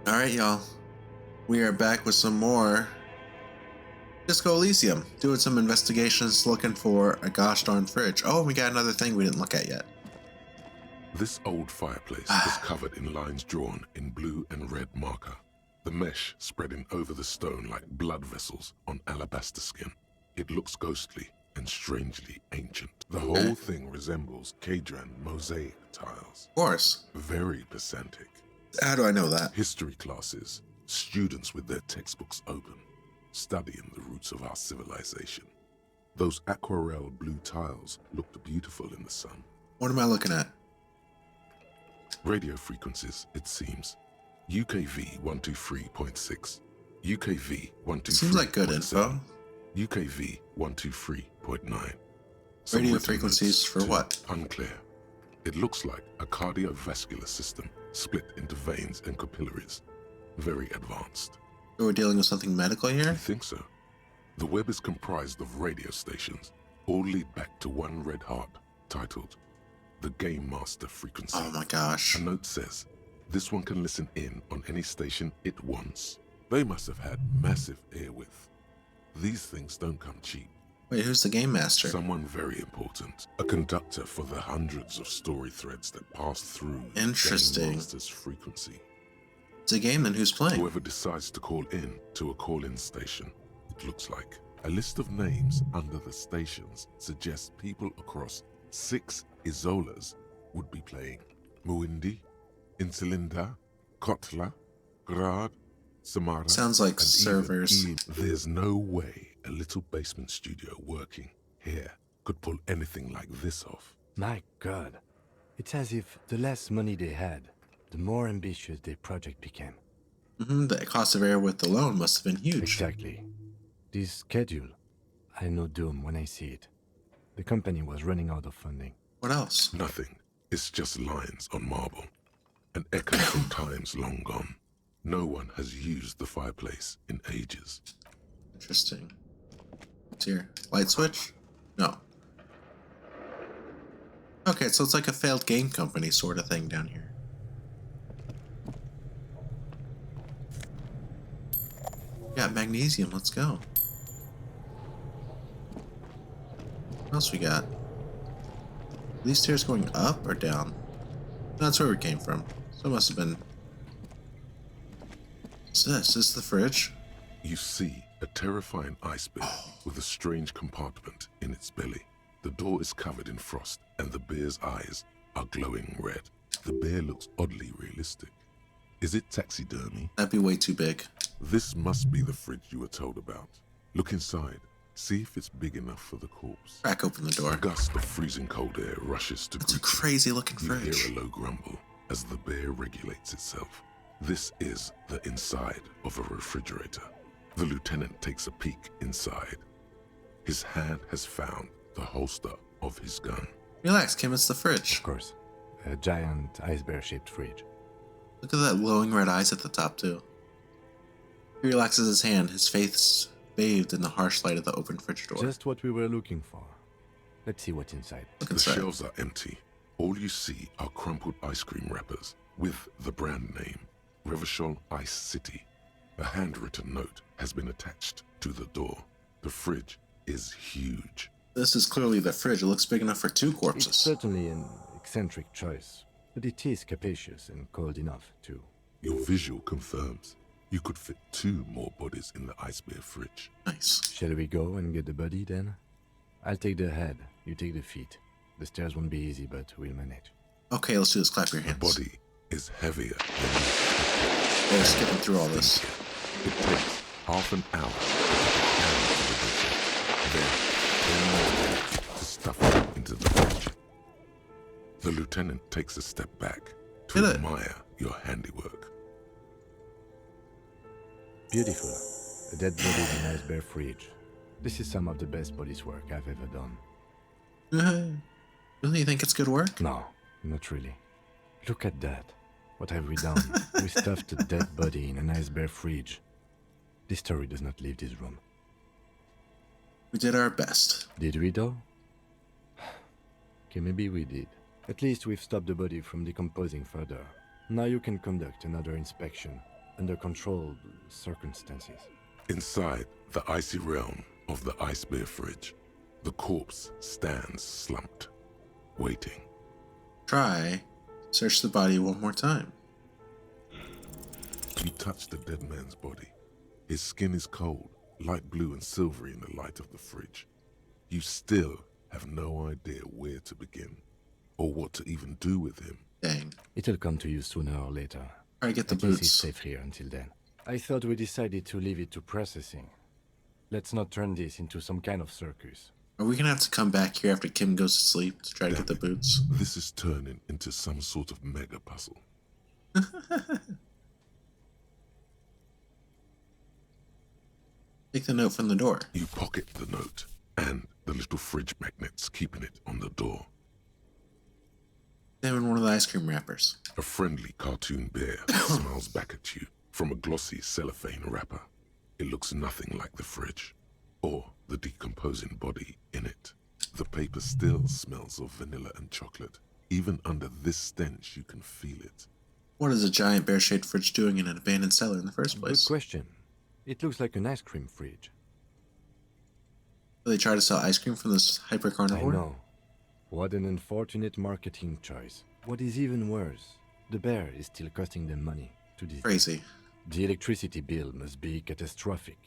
Alright, y'all. We are back with some more Disco Elysium. Doing some investigations looking for a gosh darn fridge. Oh, we got another thing we didn't look at yet. This old fireplace is covered in lines drawn in blue and red marker, the mesh spreading over the stone like blood vessels on alabaster skin. It looks ghostly and strangely ancient. The whole thing resembles Kadran mosaic tiles. Of course. Very pedantic. How do I know that? History classes, students with their textbooks open, studying the roots of our civilization. Those aquarelle blue tiles looked beautiful in the sun. What am I looking at? Radio frequencies, it seems. UKV 123.6, UKV 123.7, Seems like good info. UKV 123.9. Radio frequencies for what? Unclear. It looks like a cardiovascular system split into veins and capillaries. Very advanced. So we're dealing with something medical I here? think so. The web is comprised of radio stations, all lead back to one red heart, titled the Game Master Frequency. Oh my gosh. A note says, this one can listen in on any station it wants. They must have had massive airwidth. These things don't come cheap. Wait, who's the Game Master? Someone very important. A conductor for the hundreds of story threads that pass through Interesting. Game Master's frequency. It's a game, then who's playing? Whoever decides to call in to a call-in station, it looks like. A list of names under the stations suggests people across 6 Isolas would be playing. Muindi, Insulinda, Kotla, Grad, Samara. Sounds like and servers. There's no way a little basement studio working here could pull anything like this off. My God. It's as if the less money they had, the more ambitious their project became. The cost of airwidth alone must have been huge. Exactly. This schedule, I know doom when I see it. The company was running out of funding. What else? Nothing. It's just lines on marble. An echo from times long gone. No one has used the fireplace in ages. Interesting. What's here? Light switch? No. Okay, so it's like a failed game company sort of thing down here. Yeah, magnesium, let's go. What else we got? Are these stairs going up or down? That's where we came from. So it must have been... What's this? Is this the fridge? You see a terrifying ice bear with a strange compartment in its belly. The door is covered in frost and the bear's eyes are glowing red. The bear looks oddly realistic. Is it taxidermy? That'd be way too big. This must be the fridge you were told about. Look inside. See if it's big enough for the corpse. Crack open the door. A gust of freezing cold air rushes to It's a greet you. crazy looking You fridge. hear a low grumble as the bear regulates itself. This is the inside of a refrigerator. The lieutenant takes a peek inside. His hand has found the holster of his gun. Relax, Kim, it's the fridge. Of course. A giant ice bear-shaped fridge. Look at that glowing red eyes at the top, too. He relaxes his hand, his face bathed in the harsh light of the open fridge door. Just what we were looking for. Let's see what's inside. Look The inside. shelves are empty. All you see are crumpled ice cream wrappers with the brand name, Revachol Ice City. A handwritten note has been attached to the door. The fridge is huge. This is clearly the fridge. It looks big enough for 2 It's corpses. certainly an eccentric choice, but it is capacious and cold enough, too. Your visual confirms you could fit 2 more bodies in the ice bear fridge. Nice. Shall we go and get the body then? I'll take the head, you take the feet. The stairs won't be easy, but we'll manage. Okay, let's do this. Clap your The hands. body is heavier than you expected. We're skipping through all this. It takes half an hour to get the hand to the butcher. Then 10 more minutes to stuff it into the fridge. The lieutenant takes a step back to Did it? admire your handiwork. Beautiful. A dead body in an ice bear fridge. This is some of the best police work I've ever done. Really, you think it's good work? No, not really. Look at that. What have we done? We stuffed a dead body in an ice bear fridge. This story does not leave this room. We did our best. Did we though? Okay, maybe we did. At least we've stopped the body from decomposing further. Now you can conduct another inspection. under controlled circumstances. Inside the icy realm of the ice bear fridge, the corpse stands slumped, waiting. Try. Search the body one more time. You touch the dead man's body. His skin is cold, light blue and silvery in the light of the fridge. You still have no idea where to begin, or what to even do with him. Dang. It'll come to you sooner or later. Try to get the At least he's boots. safe here until then. I thought we decided to leave it to processing. Let's not turn this into some kind of circus. Are we gonna have to come back here after Kim goes to sleep to try to get the Damn it. boots? This is turning into some sort of mega puzzle. Take the note from the door. You pocket the note and the little fridge magnets keeping it on the door. Them in one of the ice cream wrappers. A friendly cartoon bear smiles back at you from a glossy cellophane wrapper. It looks nothing like the fridge, or the decomposing body in it. The paper still smells of vanilla and chocolate. Even under this stench, you can feel it. What is a giant bear-shaped fridge doing in an abandoned cellar in the first Good place? question. It looks like an ice cream fridge. Do they try to sell ice cream from this hyper I carnivore? know. What an unfortunate marketing choice. What is even worse, the bear is still costing them money to this day. Crazy. The electricity bill must be catastrophic.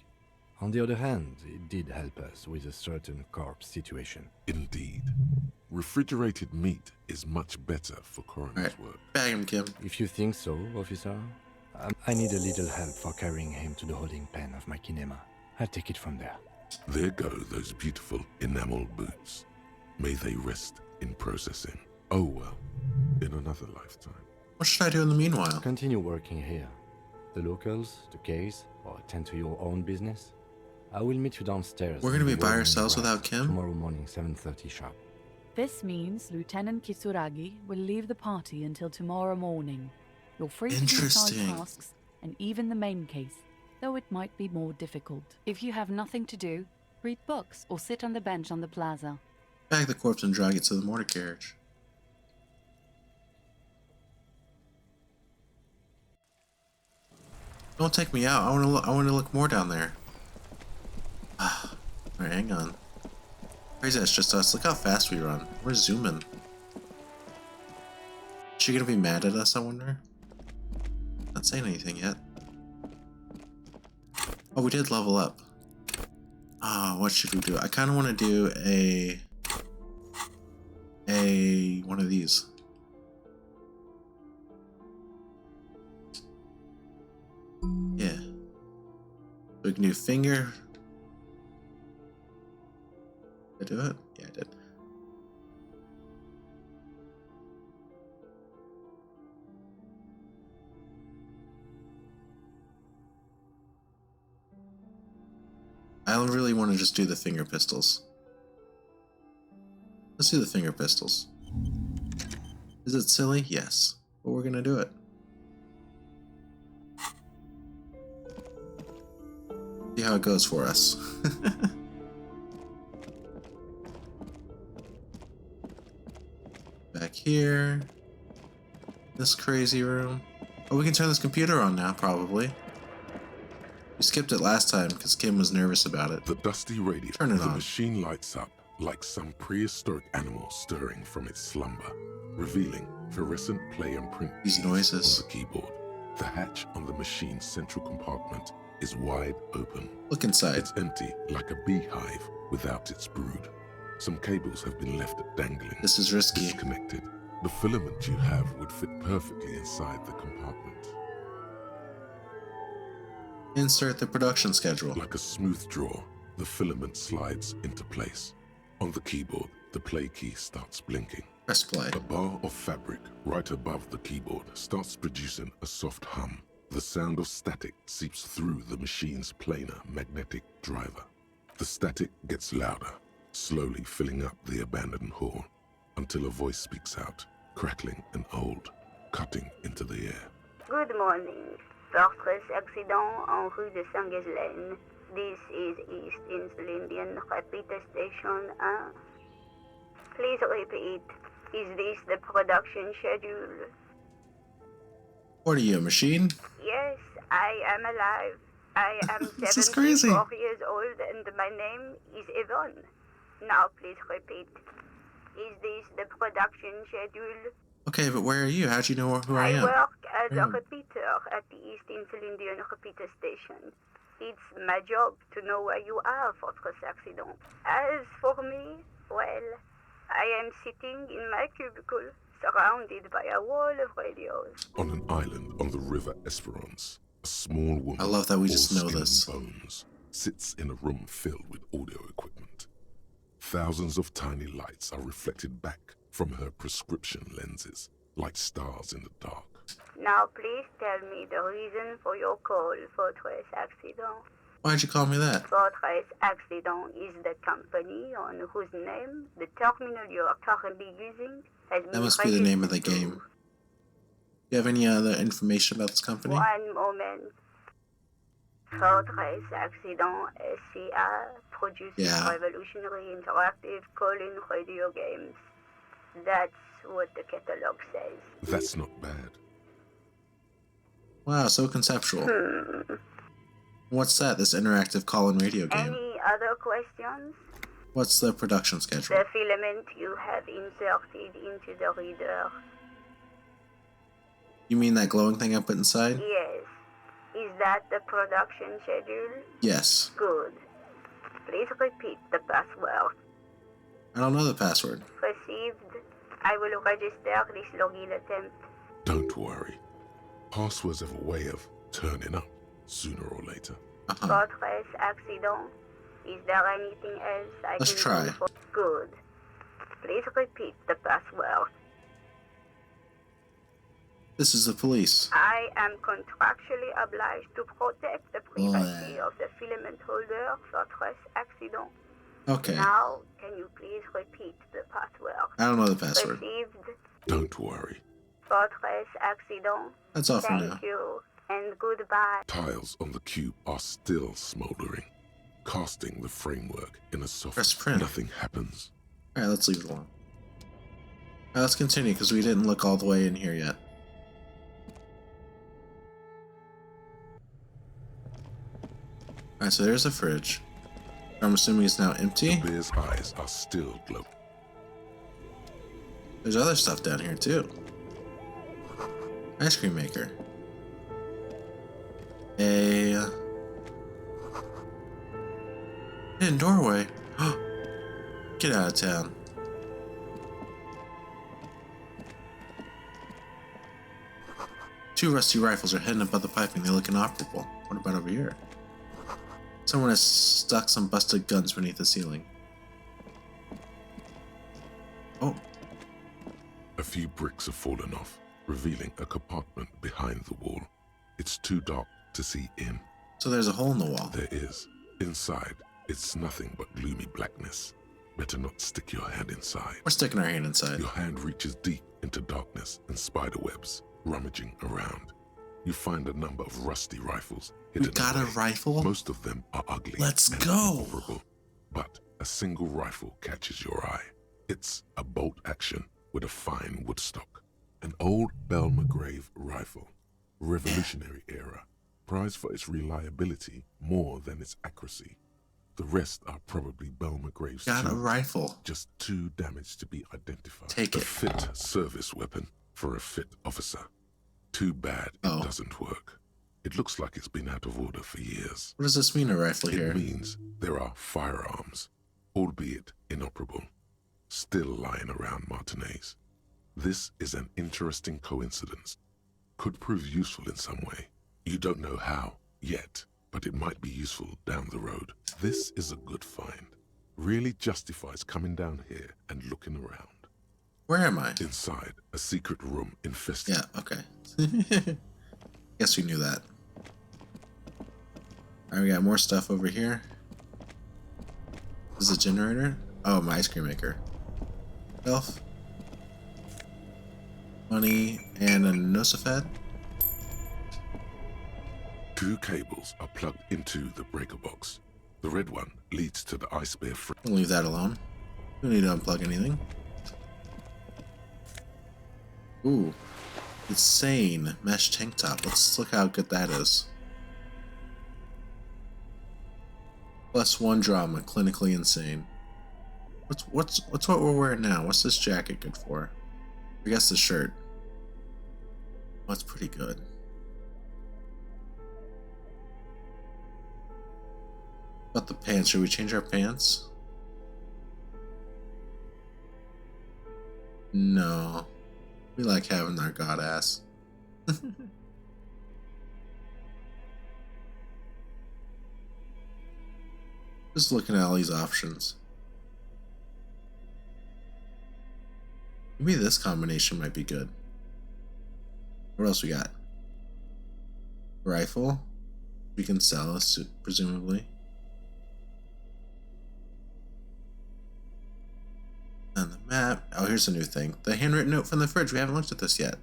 On the other hand, it did help us with a certain corpse situation. Indeed. Refrigerated meat is much better for coroner's Alright. work. Bag him, Kim. If you think so, officer, I need a little help for carrying him to the holding pen of my kinema. I'll take it from there. There go those beautiful enamel boots. May they rest in processing. Oh well, in another lifetime. What should I do in the meanwhile? Continue working here. The locals, the case, or attend to your own business. I will meet you downstairs. We're gonna in be the by warming ourselves grass without Kim? Tomorrow morning, 7:30 sharp. This means Lieutenant Kisuragi will leave the party until tomorrow morning. You're free to do side Interesting. tasks and even the main case, though it might be more difficult. If you have nothing to do, read books or sit on the bench on the plaza. Bag the corpse and drag it to the mortar carriage. Don't take me out. I want to look more down there. Alright, hang on. Crazy, that's just us. Look how fast we run. We're zooming. Is she gonna be mad at us, I wonder? Not saying anything yet. Oh, we did level up. Ah, what should we do? I kind of want to do one of these. Yeah. We can do finger. Did I do it? Yeah, I did. I really want to just do the finger pistols. Let's do the finger pistols. Is it silly? Yes. But we're gonna do it. See how it goes for us. Back here. This crazy room. Oh, we can turn this computer on now, probably. We skipped it last time because Kim was nervous about it. The dusty radio. Turn it the on. machine lights up like some prehistoric animal stirring from its slumber, revealing fluorescent play and print These keys noises. on the keyboard. The hatch on the machine's central compartment is wide open. Look inside. It's empty, like a beehive without its brood. Some cables have been left dangling, This is risky. disconnected. The filament you have would fit perfectly inside the compartment. Insert the production schedule. Like a smooth draw, the filament slides into place. On the keyboard, the play key starts blinking. Press play. A bar of fabric right above the keyboard starts producing a soft hum. The sound of static seeps through the machine's planar magnetic driver. The static gets louder, slowly filling up the abandoned hall, until a voice speaks out, crackling and old, cutting into the air. Good morning. Fortress accident en rue de Saint-Ghislaine. This is East Insulindian Repeater Station 1. Please repeat. Is this the production schedule? What are you, a machine? Yes, I am alive. I am This is crazy. 74 years old and my name is Yvonne. Now please repeat. Is this the production schedule? Okay, but where are you? How'd you know who I am? work as a Damn. repeater at the East Insulindian repeater station. It's my job to know where you are, Fortress Accident. As for me, well, I am sitting in my cubicle, surrounded by a wall of radios. On an island on the river Esperance, a small woman, I love that we just all know skin this. and bones, sits in a room filled with audio equipment. Thousands of tiny lights are reflected back from her prescription lenses, like stars in the dark. Now please tell me the reason for your call, Fortress Accident. Why'd you call me that? Fortress Accident is the company on whose name the terminal you are currently using has been That must be the name of the registered to. game. Do you have any other information about this company? One moment. Fortress Accident SCA produces Yeah. revolutionary interactive call-in radio games. That's what the catalog says. That's not bad. Wow, so conceptual. What's that, this interactive call-in radio game? Any other questions? What's the production schedule? The filament you have inserted into the reader. You mean that glowing thing I put inside? Yes. Is that the production schedule? Yes. Good. Please repeat the password. I don't know the password. Received. I will register this login attempt. Don't worry. Passwords have a way of turning up sooner or later. Uh-huh. Fortress Accident. Is there anything else I Let's can try. do for? Good. Please repeat the password. This is the police. I am contractually obliged to protect the privacy of the filament holder, Fortress Accident. Okay. Now, can you please repeat the password? I don't know the password. Received. Don't worry. Fortress Accident. That's all for now. Thank you, and goodbye. Tiles on the cube are still smoldering, casting the framework in a soft. Press print. Nothing happens. Alright, let's leave it alone. Alright, let's continue, because we didn't look all the way in here yet. Alright, so there's a fridge. I'm assuming it's now empty. The bear's eyes are still glowing. There's other stuff down here, too. Ice cream maker. A hidden doorway. Get out of town. Two rusty rifles are hidden above the piping. They look inoperable. What about over here? Someone has stuck some busted guns beneath the ceiling. Oh, A few bricks have fallen off, revealing a compartment behind the wall. It's too dark to see in. so there's a hole in the wall. There is. Inside, it's nothing but gloomy blackness. Better not stick your hand inside. We're sticking our hand inside. Your hand reaches deep into darkness and spider webs, rummaging around. You find a number of rusty rifles We hidden got a away. rifle? Most of them are ugly. Let's and go. inoperable. But a single rifle catches your eye. It's a bolt action with a fine wood stock. An old Belmagrave rifle. Revolutionary era. Prized for its reliability more than its accuracy. The rest are probably Belmagrave's Got a too. rifle. Just too damaged to be identified. Take a it. fit service weapon for a fit officer. Too bad Oh. it doesn't work. It looks like it's been out of order for years. What does this mean, a rifle It here? means there are firearms, albeit inoperable, still lying around Martinez. This is an interesting coincidence. Could prove useful in some way. You don't know how yet, but it might be useful down the road. This is a good find. Really justifies coming down here and looking around. Where am I? Inside, a secret room infested. Yeah, okay. Guess we knew that. Alright, we got more stuff over here. This is a generator? Oh, my ice cream maker. Shelf. Money and a nosafed. Two cables are plugged into the breaker box. The red one leads to the ice bear free. We'll leave that alone. We don't need to unplug anything. Ooh. Insane mesh tank top. Let's look how good that is. +1 drama, clinically insane. What's what we're wearing now? What's this jacket good for? I guess the shirt. Oh, it's pretty good. About the pants, should we change our pants? No. We like having our god ass. Just looking at all these options. Maybe this combination might be good. What else we got? Rifle. We can sell, presumably. And the map. Oh, here's a new thing. The handwritten note from the fridge. We haven't looked at this yet.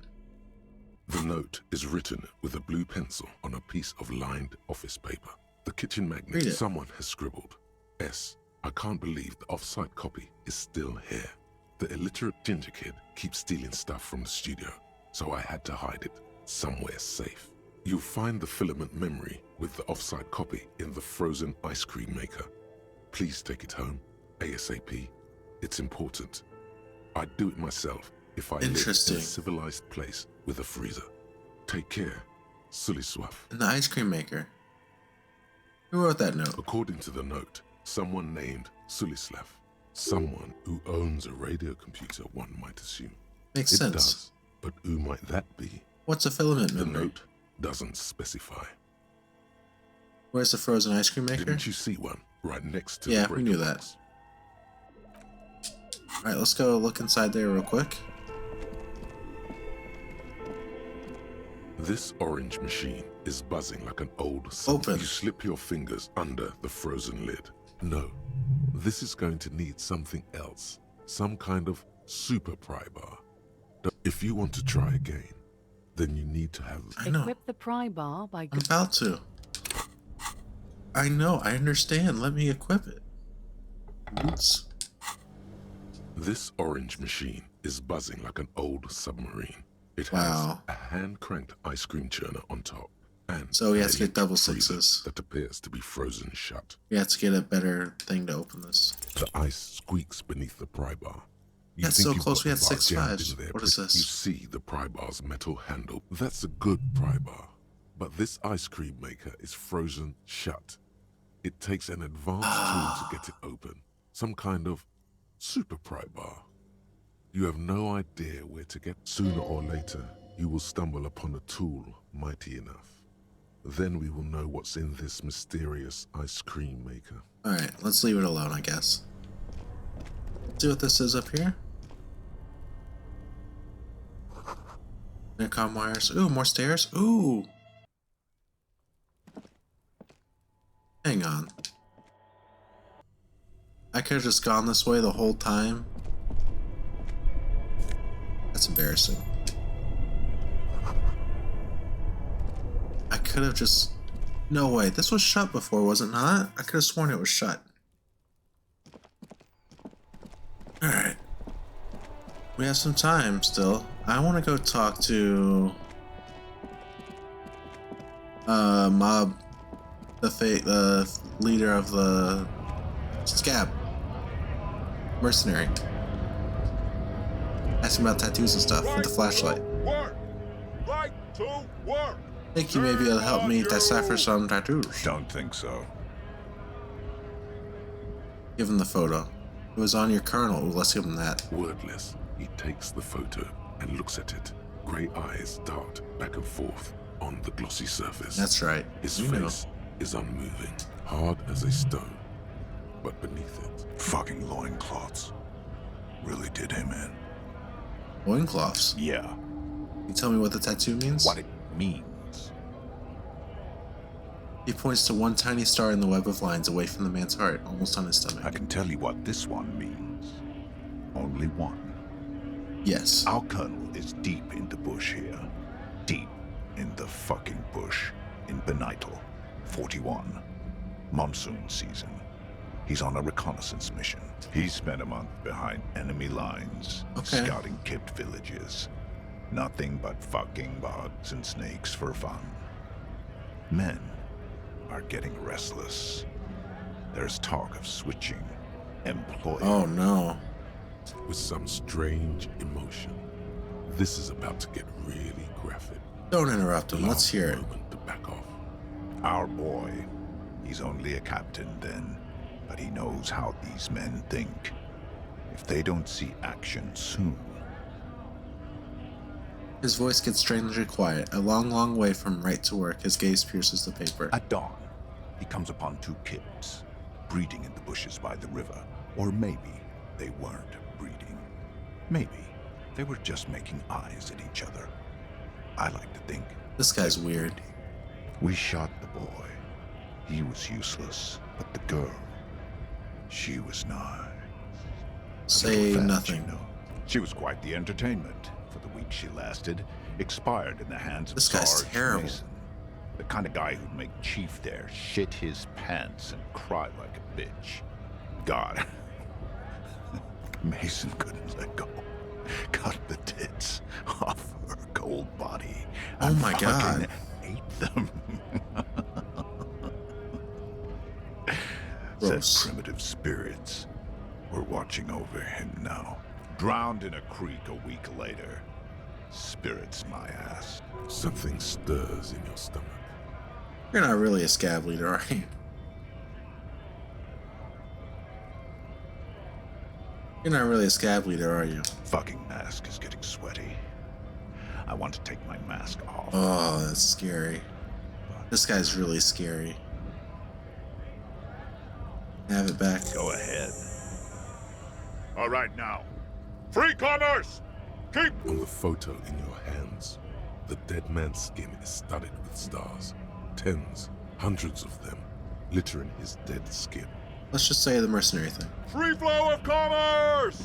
The note is written with a blue pencil on a piece of lined office paper. The kitchen Read magnet it. someone has scribbled. S. I can't believe the off-site copy is still here. The illiterate ginger kid keeps stealing stuff from the studio, so I had to hide it somewhere safe. You'll find the filament memory with the off-site copy in the frozen ice cream maker. Please take it home, ASAP. It's important. I'd do it myself if I lived in a Interesting. civilized place with a freezer. Take care, Suliswaf. And the ice cream maker. Who wrote that note? According to the note, someone named Sulislav. Someone who owns a radio computer, one might assume. Makes It sense. does, but who might that be? What's a filament The memory? note doesn't specify. Where's the frozen ice cream maker? Didn't you see one right next to Yeah, the we knew breaker that. box? Alright, let's go look inside there real quick. This orange machine is buzzing like an old Open. You slip your fingers under the frozen lid. No, this is going to need something else. Some kind of super pry bar. If you want to try again, then you need to have... I know. Equip the pry bar by... I'm about to. I know, I understand. Let me equip it. Oops. This orange machine is buzzing like an old submarine. It Wow. has a hand-cranked ice cream churner on top. And So he has to a get double freezer sixes. that appears to be frozen shut. We have to get a better thing to open this. The ice squeaks beneath the pry bar. You That's think so you've close, got we the had bar 6 jammed fives. in there, What is but this? You see the pry bar's metal handle. That's a good pry bar. But this ice cream maker is frozen shut. It takes an advanced tool to get it open. Some kind of super pry bar. You have no idea where to get. Sooner or later, you will stumble upon a tool mighty enough. Then we will know what's in this mysterious ice cream maker. Alright, let's leave it alone, I guess. See what this is up here? Intercom wires. Ooh, more stairs. Ooh. Hang on. I could have just gone this way the whole time. That's embarrassing. I could have just... No way. This was shut before, was it not? I could have sworn it was shut. Alright. We have some time still. I want to go talk to... Mob... The leader of the... Scab. Mercenary. Ask him about tattoos and stuff with the flashlight. Work! Right to work! Think you may be able to help me decipher some tattoos. Don't think so. Give him the photo. It was on your colonel. Ooh, let's give him that. Wordless, he takes the photo and looks at it. Grey eyes dart back and forth on the glossy surface. That's right. His You know. face is unmoving, hard as a stone. But beneath it, Fucking loincloths. Really did him in. Loincloths. Yeah. You tell me what the tattoo means? What it means. He points to one tiny star in the web of lines away from the man's heart, almost on his stomach. I can tell you what this one means. Only one. Yes. Our colonel is deep in the bush here. Deep in the fucking bush. In Benital. 41. Monsoon season. He's on a reconnaissance mission. He spent a month behind enemy lines, Okay. scouting kept villages. Nothing but fucking bugs and snakes for fun. Men are getting restless. There's talk of switching employer. Oh no. With some strange emotion. This is about to get really graphic. Don't interrupt him. Let's Last hear it. moment to back off. Our boy, he's only a captain then, but he knows how these men think. If they don't see action soon, His voice gets strangely quiet. A long, long way from right to work, his gaze pierces the paper. at dawn, he comes upon two kids, breeding in the bushes by the river. Or maybe they weren't breeding. Maybe they were just making eyes at each other. I like to think This guy's weird. we shot the boy. He was useless, but the girl, she was nice. Say Fast, nothing. you know. She was quite the entertainment for the week she lasted. Expired in the hands of This guy's Sarge terrible. Mason, the kind of guy who'd make Chief there shit his pants and cry like a bitch. God, Mason couldn't let go. Cut the tits off her cold body. Oh and my fucking God. ate them. Gross. Said primitive spirits were watching over him now. Drowned in a creek a week later. Spirits my ass. Something stirs in your stomach. You're not really a scab leader, are you? You're not really a scab leader, are you? Fucking mask is getting sweaty. I want to take my mask off. Oh, that's scary. This guy's really scary. Have it back. Go ahead. All right now. Free commerce! Keep... On the photo in your hands, the dead man's skin is studded with stars. Tens, hundreds of them, littering his dead skin. Let's just say the mercenary thing. Free flow of commerce!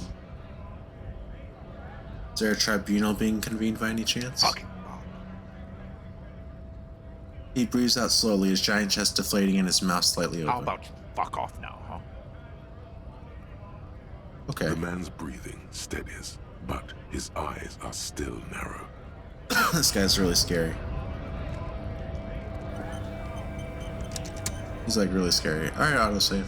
Is there a tribunal being convened by any chance? Fucking He breathes out slowly, his giant chest deflating and his mouth slightly open. How about you fuck off now, huh? Okay. The man's breathing steadies, but his eyes are still narrow. This guy's really scary. He's like really scary. Alright, autosave.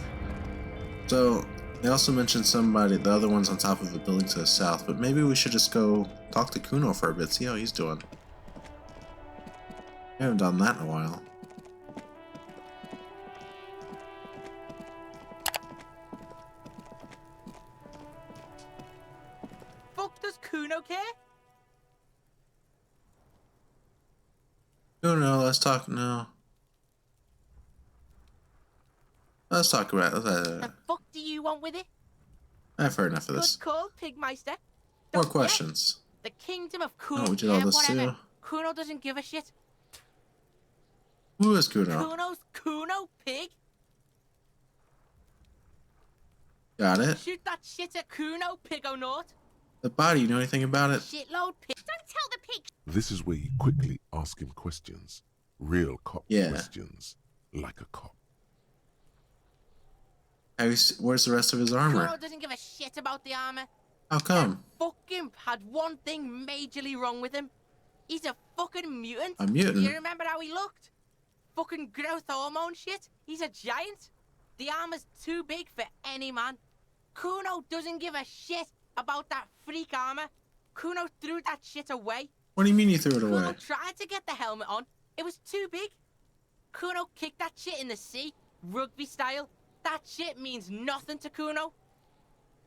So, they also mentioned somebody, the other one's on top of the building to the south, but maybe we should just go talk to Kuno for a bit, see how he's doing. We haven't done that in a while. Fuck does Kuno care? Kuno, let's talk now. Let's talk about The fuck do you want with it? I've heard enough of Good this. call, Pigmeister. More Don't get questions. The kingdom of Kuno. Oh, we did all this whatever. too. Kuno doesn't give a shit. Who is Kuno? Kuno's Kuno, pig. Got it. Shoot that shit at Kuno, pig o' naught. The body, you know anything about it? Shitload pig. Don't tell the pig. This is where you quickly ask him questions. Real cop Yeah. questions. Like a cop. Where's the rest of his armor? Kuno doesn't give a shit about the armor. How come? Fucking had one thing majorly wrong with him. He's a fucking mutant. A mutant? You remember how he looked? Fucking growth hormone shit. He's a giant. The armor's too big for any man. Kuno doesn't give a shit about that freak armor. Kuno threw that shit away. What do you mean you threw it Kuno away? tried to get the helmet on. It was too big. Kuno kicked that shit in the sea, rugby style. That shit means nothing to Kuno.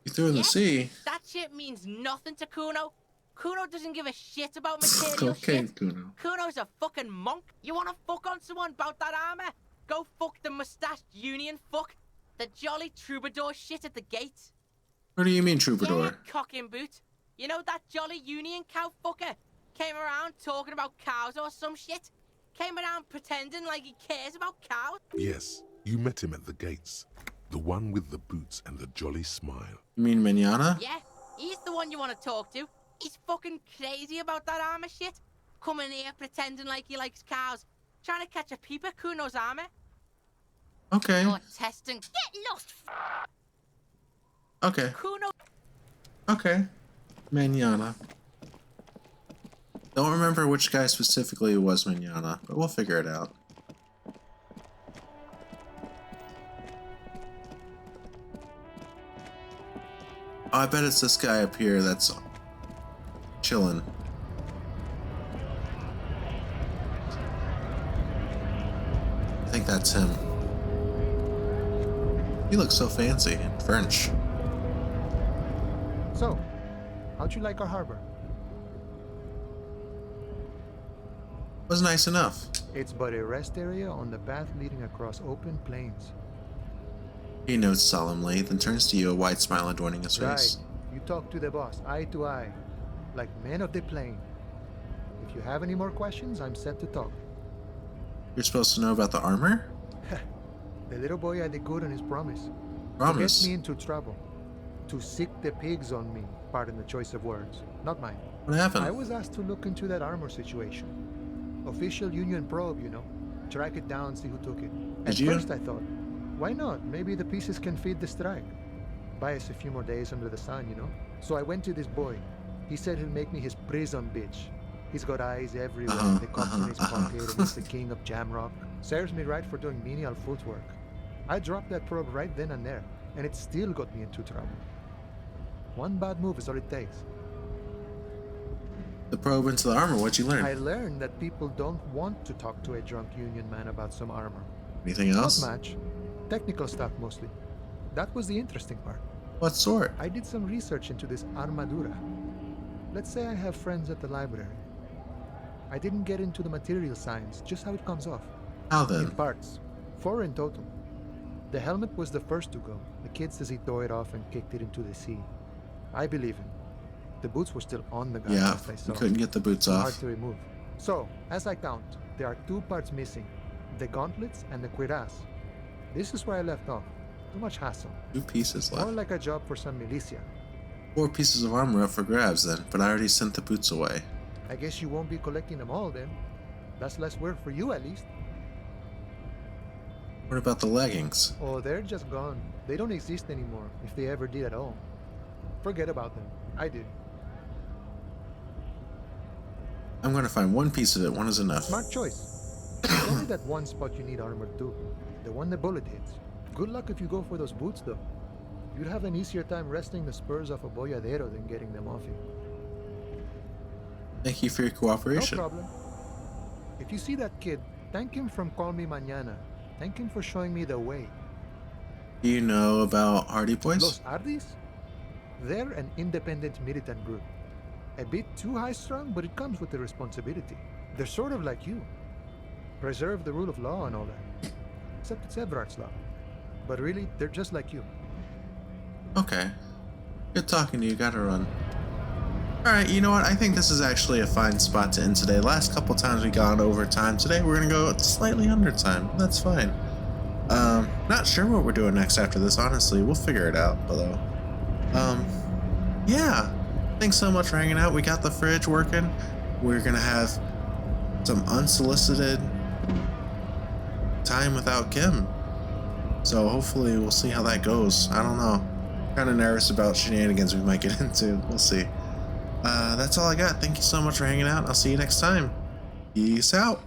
You threw it in the sea? That shit means nothing to Kuno. Kuno doesn't give a shit about material Okay, shit. Kuno. Kuno's a fucking monk. You wanna fuck on someone about that armor? Go fuck the mustached union fuck. The jolly troubadour shit at the gate. What do you mean, Yeah, troubadour? cock in boot. You know that jolly union cow fucker? Came around talking about cows or some shit? Came around pretending like he cares about cows? Yes, you met him at the gates. The one with the boots and the jolly smile. You mean Manana? Yeah, he's the one you want to talk to. He's fucking crazy about that armor shit. Coming here pretending like he likes cows. Trying to catch a peep at Kuno's armor. Okay. You're testing. Get lost, Okay. Kuno. Okay. Manana. Don't remember which guy specifically was Manana, but we'll figure it out. Oh, I bet it's this guy up here that's chilling. I think that's him. He looks so fancy and French. So, how'd you like our harbor? Was nice enough. It's but a rest area on the path leading across open plains. He notes solemnly, then turns to you, a wide smile adorning his Right. face. You talk to the boss, eye to eye, like men of the plain. If you have any more questions, I'm set to talk. You're supposed to know about the armor? The little boy had the good on his promise. Promise. To get me into trouble. To sick the pigs on me, pardon the choice of words. Not mine. What happened? I was asked to look into that armor situation. Official Union probe, you know. Track it down, see who took it. At you? first I thought, why not? Maybe the pieces can feed the strike. Buy us a few more days under the sun, you know? So I went to this boy. He said he'll make me his prison bitch. He's got eyes everywhere. The cops in his pocket, and he's the king of Jamrock. Serves me right for doing menial footwork. I dropped that probe right then and there, and it still got me into trouble. One bad move is all it takes. The probe into the armor, what'd you learn? I learned that people don't want to talk to a drunk Union man about some armor. Anything else? Not much. Technical stuff mostly. That was the interesting part. What sort? I did some research into this armadura. Let's say I have friends at the library. I didn't get into the material science, just how it comes off. How In then? parts. 4 in total. The helmet was the first to go. The kid says he tore it off and kicked it into the sea. I believe him. The boots were still on the guy Yeah, last I saw. you couldn't get the boots Too hard off. to remove. So, as I count, there are 2 parts missing. The gauntlets and the cuirass. This is where I left off. Too much hassle. 2 pieces More left. like a job for some militia. 4 pieces of armor up for grabs then, but I already sent the boots away. I guess you won't be collecting them all then. That's less work for you at least. What about the leggings? Oh, they're just gone. They don't exist anymore, if they ever did at all. Forget about them. I did. I'm gonna find 1 piece of it, 1 is enough. Smart choice. It's only that one spot you need armor too. The one the bullet hits. Good luck if you go for those boots though. You'd have an easier time wresting the spurs off a boyadero than getting them off you. Thank you for your No cooperation. problem. If you see that kid, thank him from Call Me Mañana. Thank him for showing me the way. Do you know about Hardy Boys? Los Ardis? They're an independent militant group. A bit too high-strung, but it comes with the responsibility. They're sort of like you. Preserve the rule of law and all that. Except it's Everard's law. But really, they're just like you. Okay. Good talking to you, gotta run. Alright, you know what? I think this is actually a fine spot to end today. Last couple times we gone over time. Today we're gonna go slightly under time. That's fine. Not sure what we're doing next after this, honestly. We'll figure it out below. Yeah. Thanks so much for hanging out. We got the fridge working. We're gonna have some unsolicited time without Kim. So hopefully we'll see how that goes. I don't know. Kind of nervous about shenanigans we might get into. We'll see. That's all I got. Thank you so much for hanging out. I'll see you next time. Peace out.